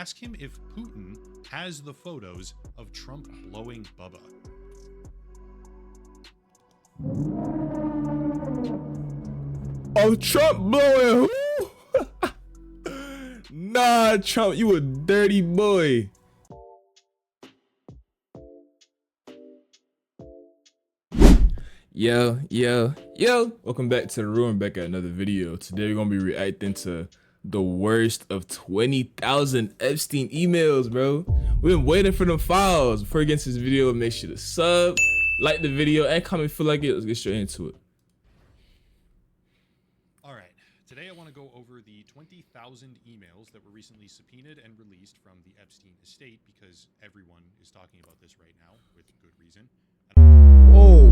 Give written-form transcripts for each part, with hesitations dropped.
ask him if Putin has the photos of Trump blowing Bubba. Oh, Trump blowing who? Nah, Trump, you a dirty boy. Yo. Welcome back to the room, back at another video. Today we're gonna be reacting to the worst of 20,000 Epstein emails, bro. We've been waiting for them files. Before we get into this video, make sure to sub, like the video, and comment if you feel like it. Let's get straight into it. All right, today I want to go over the 20,000 emails that were recently subpoenaed and released from the Epstein estate because everyone is talking about this right now with good reason. Whoa.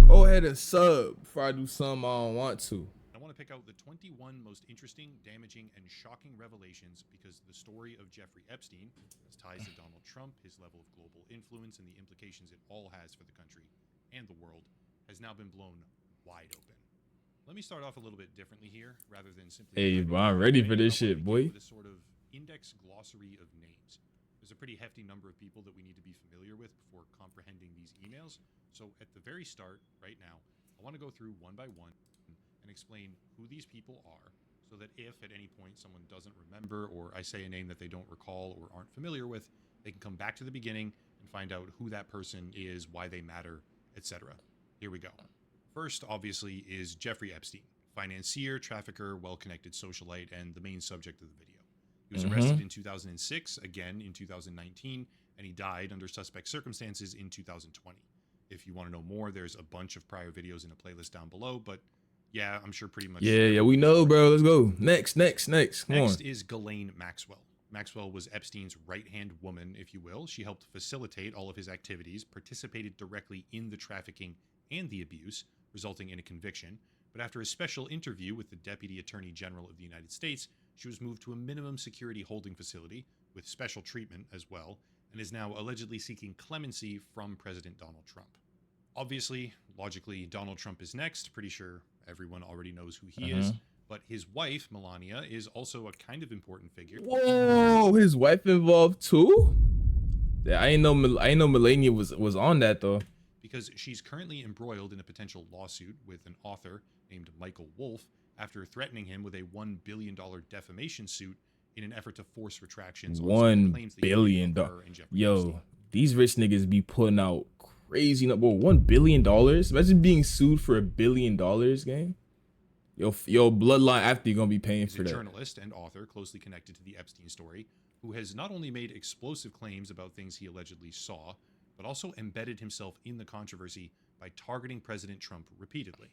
Go ahead and sub before I do something I don't want to. I want to pick out the 21 most interesting, damaging, and shocking revelations because the story of Jeffrey Epstein, his ties to Donald Trump, his level of global influence, and the implications it all has for the country and the world has now been blown wide open. Let me start off a little bit differently here, rather than simply... Hey, bro, I'm ready for this shit, boy. With a sort of index glossary of names. There's a pretty hefty number of people that we need to be familiar with before comprehending these emails. So at the very start, right now, I want to go through one by one and explain who these people are, so that if at any point someone doesn't remember or I say a name that they don't recall or aren't familiar with, they can come back to the beginning and find out who that person is, why they matter, etc. Here we go. First, obviously, is Jeffrey Epstein, financier, trafficker, well-connected socialite, and the main subject of the video. He was arrested in 2006, again in 2019, and he died under suspect circumstances in 2020. If you want to know more, there's a bunch of prior videos in a playlist down below, but yeah, I'm sure pretty much... Yeah, we know, bro. Let's go. Next. Come on. Next is Ghislaine Maxwell. Maxwell was Epstein's right-hand woman, if you will. She helped facilitate all of his activities, participated directly in the trafficking and the abuse, resulting in a conviction. But after a special interview with the Deputy Attorney General of the United States, she was moved to a minimum security holding facility with special treatment as well, and is now allegedly seeking clemency from President Donald Trump. Obviously, logically, Donald Trump is next. Pretty sure everyone already knows who he is. But his wife, Melania, is also a kind of important figure. Whoa, his wife involved too? Yeah, I ain't know Melania was on that though. Because she's currently embroiled in a potential lawsuit with an author named Michael Wolff after threatening him with a $1 billion defamation suit in an effort to force retractions on $1 billion. Yo, these rich niggas be putting out crazy number. $1 billion? Imagine being sued for $1 billion, gang. Yo, bloodline after you're gonna be paying for that. Journalist and author closely connected to the Epstein story, who has not only made explosive claims about things he allegedly saw, but also embedded himself in the controversy by targeting President Trump repeatedly.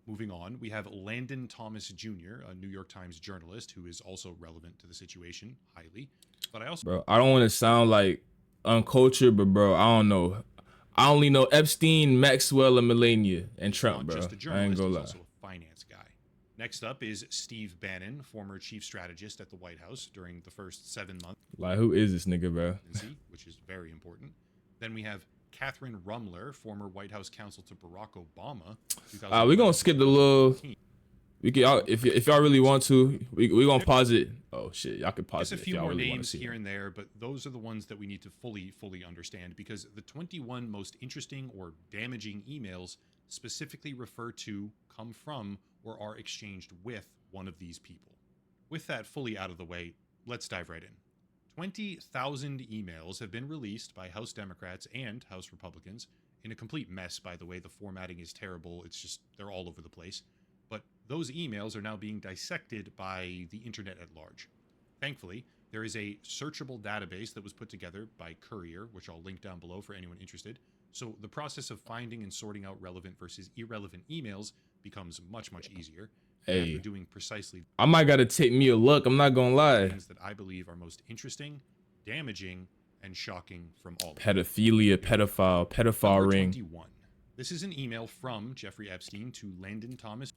Moving on, we have Landon Thomas Jr., a New York Times journalist who is also relevant to the situation, highly. But I also... Bro, I don't want to sound like uncultured, but bro, I don't know. I only know Epstein, Maxwell, and Melania, and Trump, bro. Just a journalist, I ain't gonna lie. He's also a finance guy. Next up is Steve Bannon, former chief strategist at the White House during the first 7 months. Like, who is this nigga, bro? Which is very important. Then we have Catherine Rumler, former White House counsel to Barack Obama. We're gonna skip the little... We can, if y'all really want to, we gonna pause it. Oh shit, y'all can pause it. There's a few more names here and there, but those are the ones that we need to fully understand, because the 21 most interesting or damaging emails specifically refer to, come from, or are exchanged with one of these people. With that fully out of the way, let's dive right in. 20,000 emails have been released by House Democrats and House Republicans, in a complete mess, by the way. The formatting is terrible. It's just, they're all over the place. But those emails are now being dissected by the internet at large. Thankfully, there is a searchable database that was put together by Courier, which I'll link down below for anyone interested. So the process of finding and sorting out relevant versus irrelevant emails becomes much easier. Hey, after doing precisely... I might gotta take me a look, I'm not gonna lie. ...things that I believe are most interesting, damaging, and shocking from all. Pedophilia, pedophile ring. 21. This is an email from Jeffrey Epstein to Landon Thomas.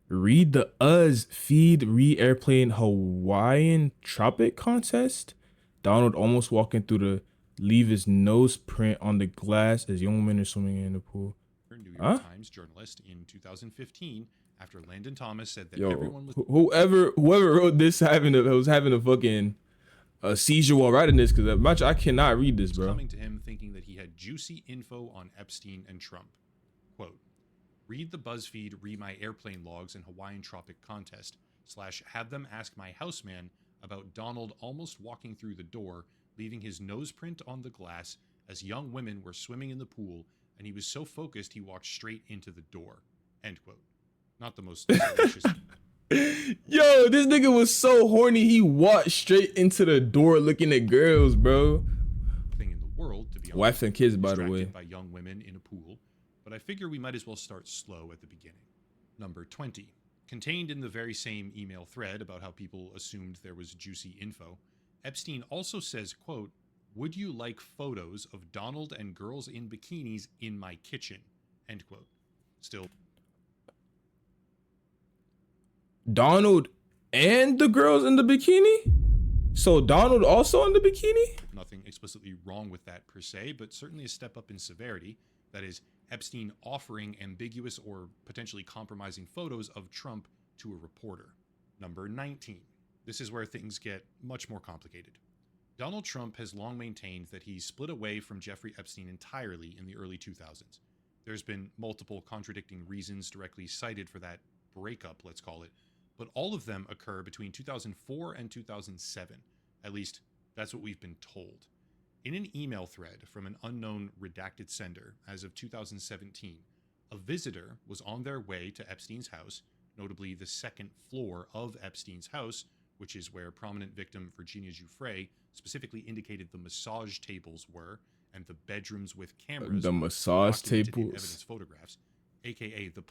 Read the Uz feed re-airplane Hawaiian Tropic contest. Donald almost walking through the leave his nose print on the glass as young men are swimming in the pool. New York Times journalist in 2015 after Landon Thomas said that Yo, everyone was whoever wrote this was having a fucking seizure while writing this, because much I cannot read this, bro. coming to him thinking that he had juicy info on Epstein and Trump. Quote, read the BuzzFeed Read My Airplane Logs and Hawaiian Tropic contest / have them ask my houseman about Donald almost walking through the door, leaving his nose print on the glass as young women were swimming in the pool, and he was so focused he walked straight into the door. End quote. Not the most delicious. Yo, this nigga was so horny he walked straight into the door looking at girls, bro. Thing in the world, to be honest. Wife and kids, by the way. By young women in a pool, but I figure we might as well start slow at the beginning. Number 20. Contained in the very same email thread about how people assumed there was juicy info, Epstein also says, quote, would you like photos of Donald and girls in bikinis in my kitchen? End quote. Still, Donald and the girls in the bikini? So Donald also in the bikini? nothing explicitly wrong with that per se, but certainly a step up in severity. That is, Epstein offering ambiguous or potentially compromising photos of Trump to a reporter. Number 19. This is where things get much more complicated. Donald Trump has long maintained that he split away from Jeffrey Epstein entirely in the early 2000s. There's been multiple contradicting reasons directly cited for that breakup, let's call it, but all of them occur between 2004 and 2007. At least, that's what we've been told. In an email thread from an unknown redacted sender as of 2017, a visitor was on their way to Epstein's house, notably the second floor of Epstein's house, which is where prominent victim Virginia Giuffre specifically indicated the massage tables were, and the bedrooms with cameras. The massage documented in tables. evidence photographs, aka the.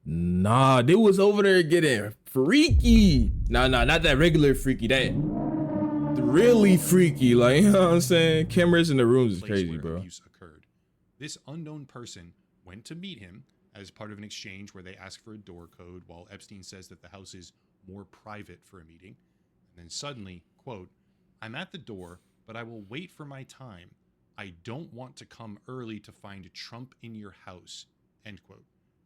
Nah, they was over there getting freaky. Nah, not that regular freaky. That really freaky. Like, you know what I'm saying? Cameras in the rooms is crazy, bro. Abuse occurred. This unknown person went to meet him as part of an exchange where they ask for a door code, while Epstein says that the house is more private for a meeting. And then suddenly, quote, I'm at the door, but I will wait for my time. I don't want to come early to find Trump in your house, end quote.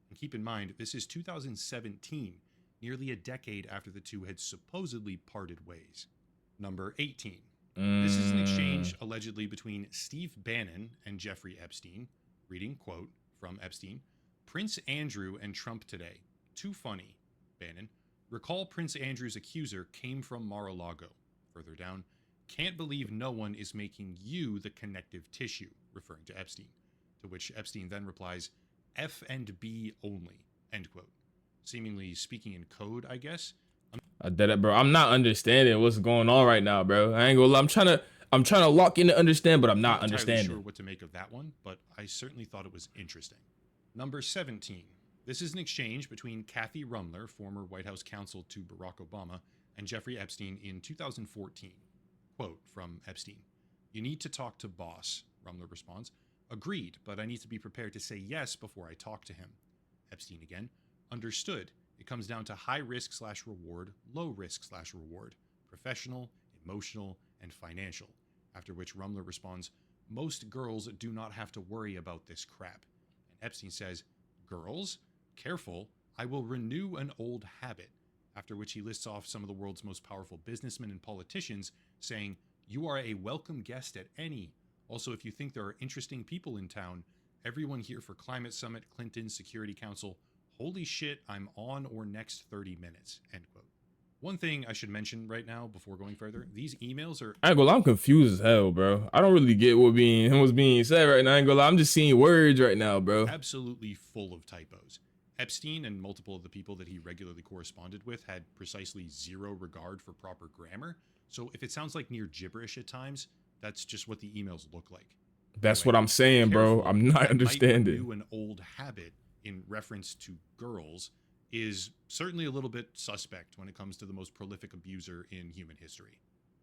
And keep in mind, this is 2017, nearly a decade after the two had supposedly parted ways. Number 18. This is an exchange allegedly between Steve Bannon and Jeffrey Epstein. Reading, quote, from Epstein, Prince Andrew and Trump today. Too funny, Bannon. Recall Prince Andrew's accuser came from Mar-a-Lago. Further down, can't believe no one is making you the connective tissue, referring to Epstein. To which Epstein then replies, F and B only, end quote. Seemingly speaking in code, I guess. I did it, bro. I'm not understanding what's going on right now, bro. I ain't gonna lie. I'm trying to lock in to understand, but I'm not understanding. Sure what to make of that one, but I certainly thought it was interesting. Number 17. This is an exchange between Kathy Rumler, former White House counsel to Barack Obama, and Jeffrey Epstein in 2014. Quote from Epstein, you need to talk to boss, Rumler responds. Agreed, but I need to be prepared to say yes before I talk to him. Epstein again, understood. It comes down to high risk / reward, low risk / reward, professional, emotional, and financial. After which Rumler responds, most girls do not have to worry about this crap. And Epstein says, girls? Careful, I will renew an old habit. After which he lists off some of the world's most powerful businessmen and politicians, saying, you are a welcome guest at any. Also, if you think there are interesting people in town, everyone here for Climate Summit, Clinton, Security Council, holy shit, I'm on or next 30 minutes, end quote. One thing I should mention right now before going further, these emails are... I ain't gonna lie, I'm confused as hell, bro. I don't really get what's being said right now. I ain't gonna lie, I'm just seeing words right now, bro. Absolutely full of typos. Epstein and multiple of the people that he regularly corresponded with had precisely zero regard for proper grammar, so if it sounds like near gibberish at times, that's just what the emails look like. That's anyway, what I'm saying, bro. I'm not understanding. Might renew an old habit in reference to girls is certainly a little bit suspect when it comes to the most prolific abuser in human history.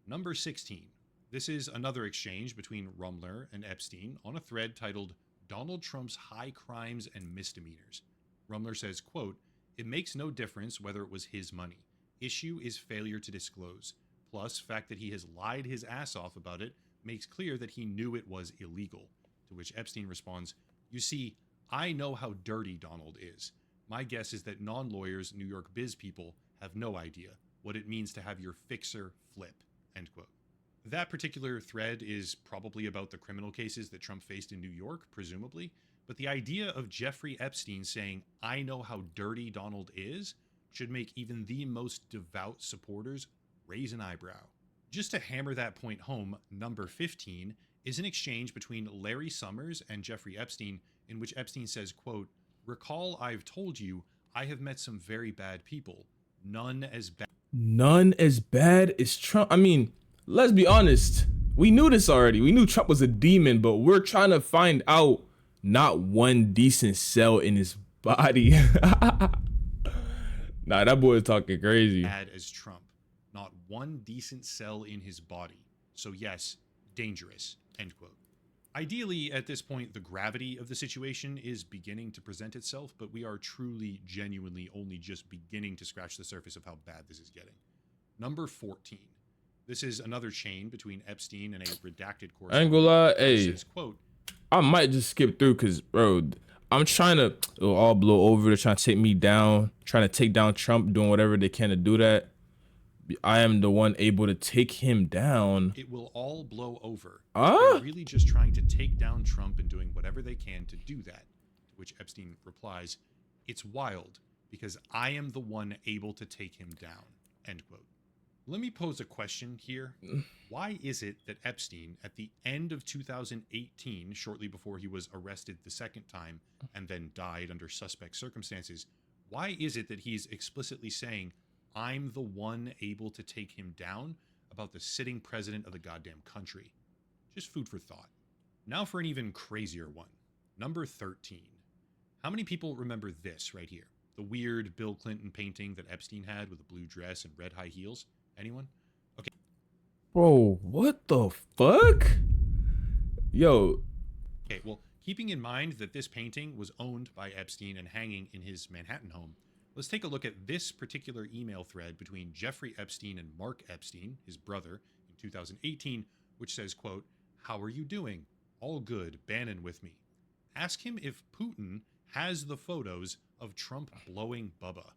Number 16. This is another exchange between Rumler and Epstein on a thread titled Donald Trump's High Crimes and Misdemeanors. Rumler says, quote, it makes no difference whether it was his money. Issue is failure to disclose. Plus, fact that he has lied his ass off about it makes clear that he knew it was illegal. To which Epstein responds, you see, I know how dirty Donald is. My guess is that non-lawyers, New York biz people have no idea what it means to have your fixer flip, end quote. That particular thread is probably about the criminal cases that Trump faced in New York, presumably, but the idea of Jeffrey Epstein saying, I know how dirty Donald is, should make even the most devout supporters raise an eyebrow. Just to hammer that point home, number 15 is an exchange between Larry Summers and Jeffrey Epstein in which Epstein says, quote, recall I've told you I have met some very bad people, none as bad as Trump. I mean, let's be honest. We knew this already. We knew Trump was a demon, but we're trying to find out not one decent cell in his body. Nah, that boy is talking crazy. Bad as Trump. Not one decent cell in his body. So yes, dangerous, end quote. Ideally, at this point, the gravity of the situation is beginning to present itself, but we are truly, genuinely only just beginning to scratch the surface of how bad this is getting. Number 14. This is another chain between Epstein and a redacted correspondent. I ain't gonna lie, hey, says, quote, I might just skip through because, bro, I'm trying to all blow over. They're trying to take me down, trying to take down Trump, doing whatever they can to do that. I am the one able to take him down. It will all blow over. They're really just trying to take down Trump and doing whatever they can to do that. To which Epstein replies, it's wild because I am the one able to take him down, end quote. Let me pose a question here. Why is it that Epstein, at the end of 2018, shortly before he was arrested the second time and then died under suspect circumstances, why is it that he's explicitly saying, I'm the one able to take him down about the sitting president of the goddamn country? Just food for thought. Now for an even crazier one. Number 13. How many people remember this right here? The weird Bill Clinton painting that Epstein had with a blue dress and red high heels? Anyone? Okay. Bro, what the fuck? Yo. Okay, well, keeping in mind that this painting was owned by Epstein and hanging in his Manhattan home, let's take a look at this particular email thread between Jeffrey Epstein and Mark Epstein, his brother, in 2018, which says, quote, how are you doing? All good, Bannon with me. Ask him if Putin has the photos of Trump blowing Bubba.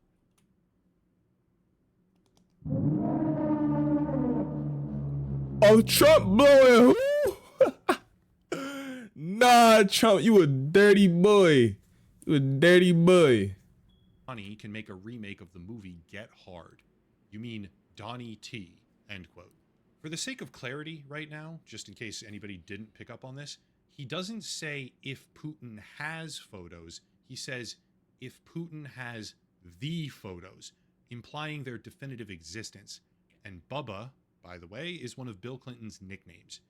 Oh, Trump blowing who? Nah, Trump, you a dirty boy. You a dirty boy. Donnie can make a remake of the movie Get Hard. You mean Donnie T, end quote. For the sake of clarity right now, just in case anybody didn't pick up on this, he doesn't say if Putin has photos. He says if Putin has the photos, implying their definitive existence. And Bubba, by the way, is one of Bill Clinton's nicknames.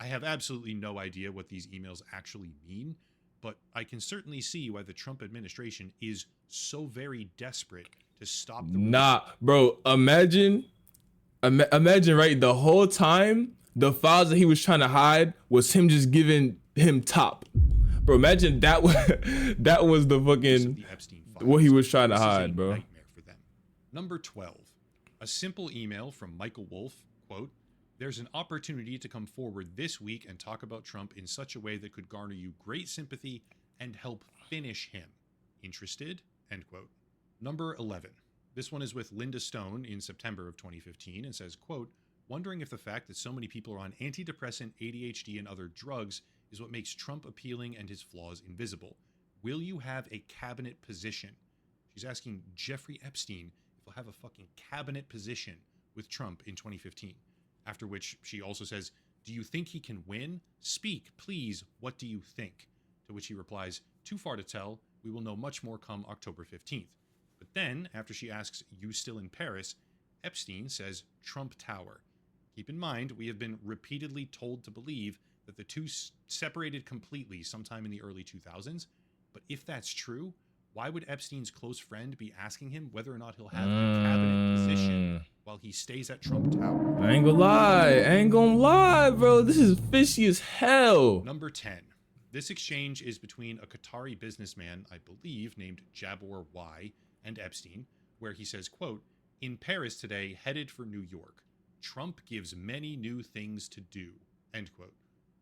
I have absolutely no idea what these emails actually mean, but I can certainly see why the Trump administration is so very desperate to stop the... Nah, bro, imagine, right, the whole time, the files that he was trying to hide was him just giving him top. Bro, imagine that was, that was the fucking, what he was trying to hide, bro. Nightmare for them. Number 12, a simple email from Michael Wolff, quote, there's an opportunity to come forward this week and talk about Trump in such a way that could garner you great sympathy and help finish him. Interested? End quote. Number 11. This one is with Linda Stone in September of 2015 and says, quote, wondering if the fact that so many people are on antidepressant, ADHD, and other drugs is what makes Trump appealing and his flaws invisible. Will you have a cabinet position? She's asking Jeffrey Epstein if he'll have a fucking cabinet position with Trump in 2015. After which she also says, do you think he can win? Speak, please. What do you think? To which he replies, too far to tell. We will know much more come October 15th. But then, after she asks, you still in Paris? Epstein says, Trump Tower. Keep in mind, we have been repeatedly told to believe that the two separated completely sometime in the early 2000s. But if that's true, why would Epstein's close friend be asking him whether or not he'll have a cabinet position while he stays at Trump Tower? I ain't gonna lie, bro. This is fishy as hell. Number 10. This exchange is between a Qatari businessman, I believe, named Jabor Y, and Epstein, where he says, quote, in Paris today, headed for New York. Trump gives many new things to do, end quote.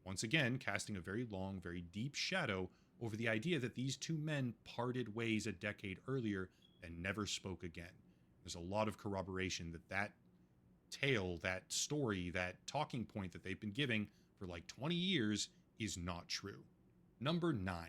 Once again, casting a very long, very deep shadow over the idea that these two men parted ways a decade earlier and never spoke again. There's a lot of corroboration that that tale, that story, that talking point that they've been giving for like 20 years is not true. Number 9.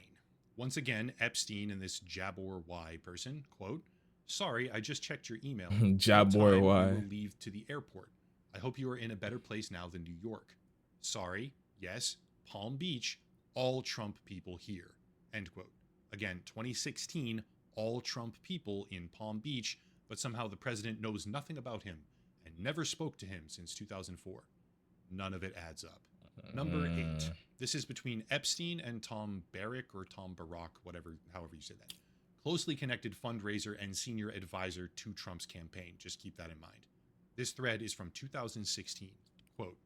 Once again, Epstein and this Jabor Y person, quote, "Sorry, I just checked your email. Jabor What time Y. you will leave to the airport. I hope you are in a better place now than New York. Sorry, yes, Palm Beach, all Trump people here." End quote. Again, 2016, all Trump people in Palm Beach, but somehow the president knows nothing about him and never spoke to him since 2004. None of it adds up. Number 8. This is between Epstein and Tom Barrack or Tom Barack, however you say that. Closely connected fundraiser and senior advisor to Trump's campaign. Just keep that in mind. This thread is from 2016. Quote,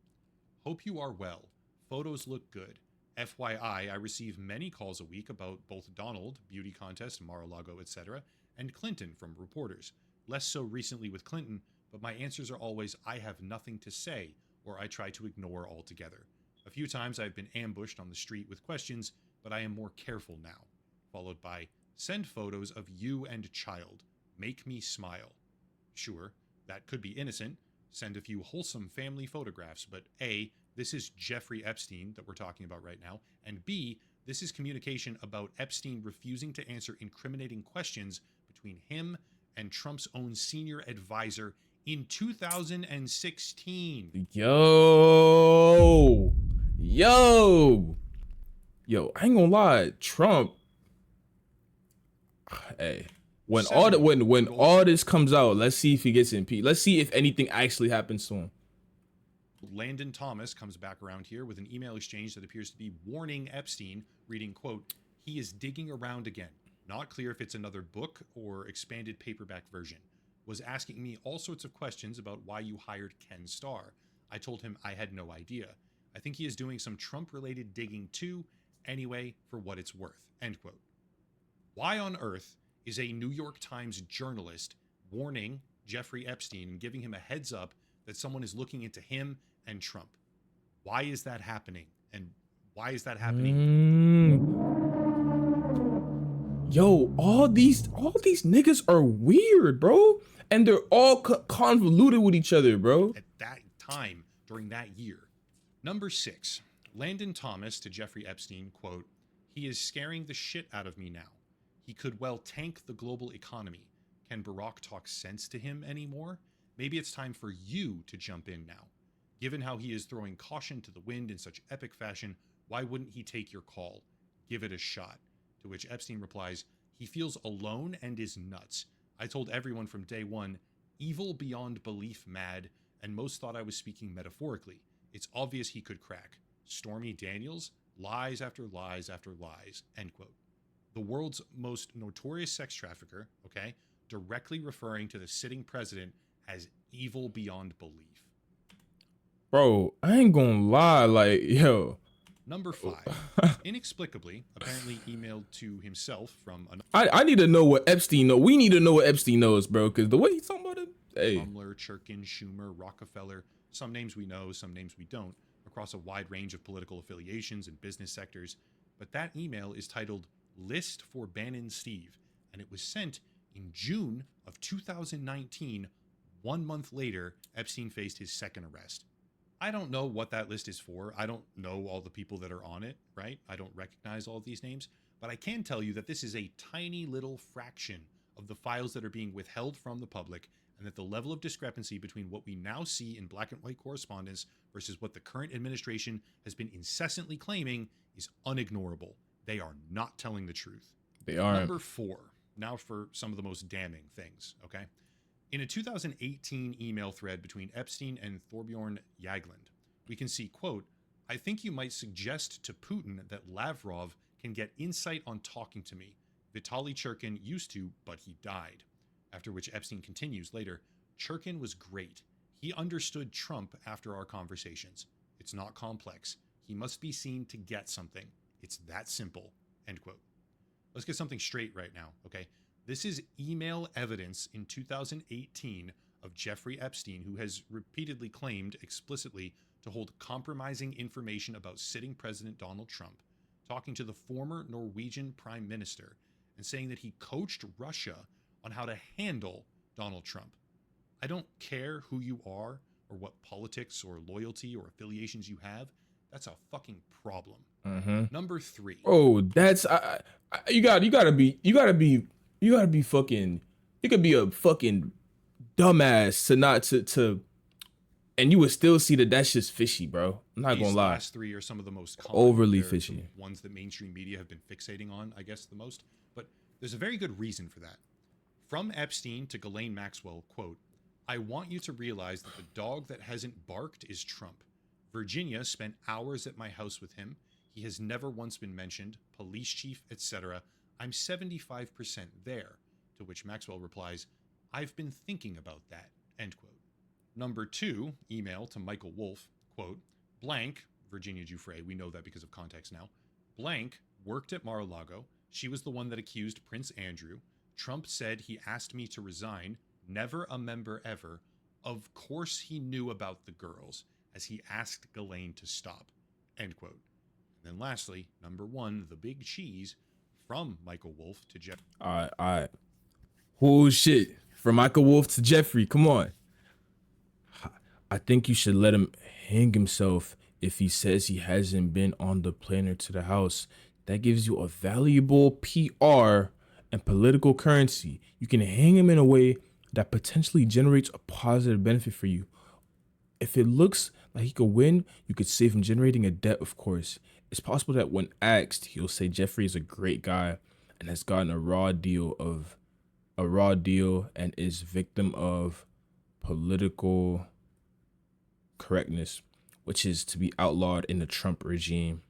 "Hope you are well. Photos look good. FYI, I receive many calls a week about both Donald, beauty contest, Mar-a-Lago, etc., and Clinton from reporters. Less so recently with Clinton, but my answers are always, I have nothing to say, or I try to ignore altogether. A few times I've been ambushed on the street with questions, but I am more careful now." Followed by, "Send photos of you and child. Make me smile." Sure, that could be innocent. Send a few wholesome family photographs, but A, this is Jeffrey Epstein that we're talking about right now, and B, this is communication about Epstein refusing to answer incriminating questions between him and Trump's own senior advisor in 2016. Yo, I ain't gonna lie, Trump. Hey, when all this comes out, let's see if he gets impeached. Let's see if anything actually happens to him. Landon Thomas comes back around here with an email exchange that appears to be warning Epstein, reading, quote, "He is digging around again. Not clear if it's another book or expanded paperback version. Was asking me all sorts of questions about why you hired Ken Starr. I told him I had no idea. I think he is doing some Trump-related digging too. Anyway, for what it's worth." End quote. Why on earth is a New York Times journalist warning Jeffrey Epstein and giving him a heads up that someone is looking into him and Trump? Why is that happening? And why is that happening? Yo, all these niggas are weird, bro, and they're all convoluted with each other, bro. At that time, during that year. Number 6, Landon Thomas to Jeffrey Epstein, quote, "He is scaring the shit out of me now. He could well tank the global economy. Can Barack talk sense to him anymore? Maybe it's time for you to jump in now. Given how he is throwing caution to the wind in such epic fashion, why wouldn't he take your call? Give it a shot." To which Epstein replies, "He feels alone and is nuts. I told everyone from day one, evil beyond belief mad, and most thought I was speaking metaphorically. It's obvious he could crack. Stormy Daniels, lies after lies after lies." End quote. The world's most notorious sex trafficker, okay, directly referring to the sitting president as evil beyond belief. Bro, I ain't gonna lie, like, yo. Number 5, inexplicably, apparently emailed to himself from another. I need to know what Epstein knows. We need to know what Epstein knows, bro, because the way he's talking about it, hey. Rumler, Churkin, Schumer, Rockefeller, some names we know, some names we don't, across a wide range of political affiliations and business sectors. But that email is titled "List for Bannon Steve," and it was sent in June of 2019. 1 month later, Epstein faced his second arrest. I don't know what that list is for. I don't know all the people that are on it, right? I don't recognize all of these names, but I can tell you that this is a tiny little fraction of the files that are being withheld from the public, and that the level of discrepancy between what we now see in black and white correspondence versus what the current administration has been incessantly claiming is unignorable. They are not telling the truth. They aren't. Number 4, now for some of the most damning things, okay? In a 2018 email thread between Epstein and Thorbjorn Jagland, we can see, quote, "I think you might suggest to Putin that Lavrov can get insight on talking to me. Vitaly Churkin used to, but he died." After which Epstein continues later, "Churkin was great. He understood Trump after our conversations. It's not complex. He must be seen to get something. It's that simple." End quote. Let's get something straight right now, okay? This is email evidence in 2018 of Jeffrey Epstein, who has repeatedly claimed explicitly to hold compromising information about sitting President Donald Trump. talking to the former Norwegian prime minister and saying that he coached Russia on how to handle Donald Trump. I don't care who you are or what politics or loyalty or affiliations you have. That's a fucking problem. Number 3. Oh, that's you gotta be fucking. You could be a fucking dumbass to not to, and you would still see that that's just fishy, bro. I'm not gonna lie. Last 3 are some of the most common. Overly They're fishy. the ones that mainstream media have been fixating on, I guess, the most. But there's a very good reason for that. From Epstein to Ghislaine Maxwell, quote, "I want you to realize that the dog that hasn't barked is Trump. Virginia spent hours at my house with him. He has never once been mentioned, police chief, etc. I'm 75% there." To which Maxwell replies, "I've been thinking about that," end quote. Number 2, email to Michael Wolff, quote, "Blank," Virginia Giuffre, we know that because of context now, "Blank worked at Mar-a-Lago. She was the one that accused Prince Andrew. Trump said he asked me to resign. Never a member ever. Of course he knew about the girls, as he asked Ghislaine to stop," end quote. And then lastly, number 1, the big cheese, from Michael Wolff to Jeff. All right. Oh shit. From Michael Wolff to Jeffrey. Come on. I think you should let him hang himself if he says he hasn't been on the plane or to the house. That gives you a valuable PR and political currency. You can hang him in a way that potentially generates a positive benefit for you. If it looks like he could win, you could save him generating a debt, of course. It's possible that when asked, he'll say Jeffrey is a great guy and has gotten a raw deal and is victim of political correctness, which is to be outlawed in the Trump regime.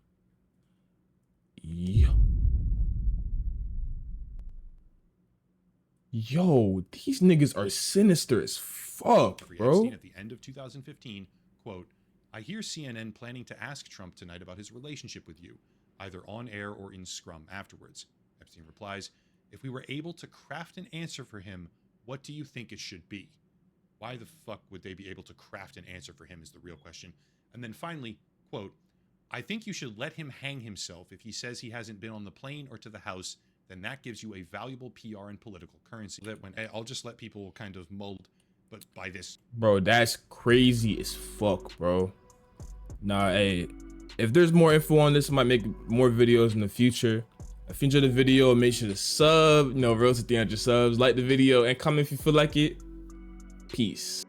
Yo, these niggas are sinister as fuck, bro. Epstein at the end of 2015, quote, "I hear CNN planning to ask Trump tonight about his relationship with you, either on air or in scrum afterwards." Epstein replies, "If we were able to craft an answer for him, what do you think it should be?" Why the fuck would they be able to craft an answer for him is the real question. And then finally, quote, "I think you should let him hang himself if he says he hasn't been on the plane or to the house. Then that gives you a valuable PR and political currency." That when I'll just let people kind of mold, but by this. Bro, that's crazy as fuck, bro. Nah, hey, if there's more info on this, I might make more videos in the future. If you enjoyed the video, make sure to sub, road to 300 subs, like the video, and comment if you feel like it. Peace.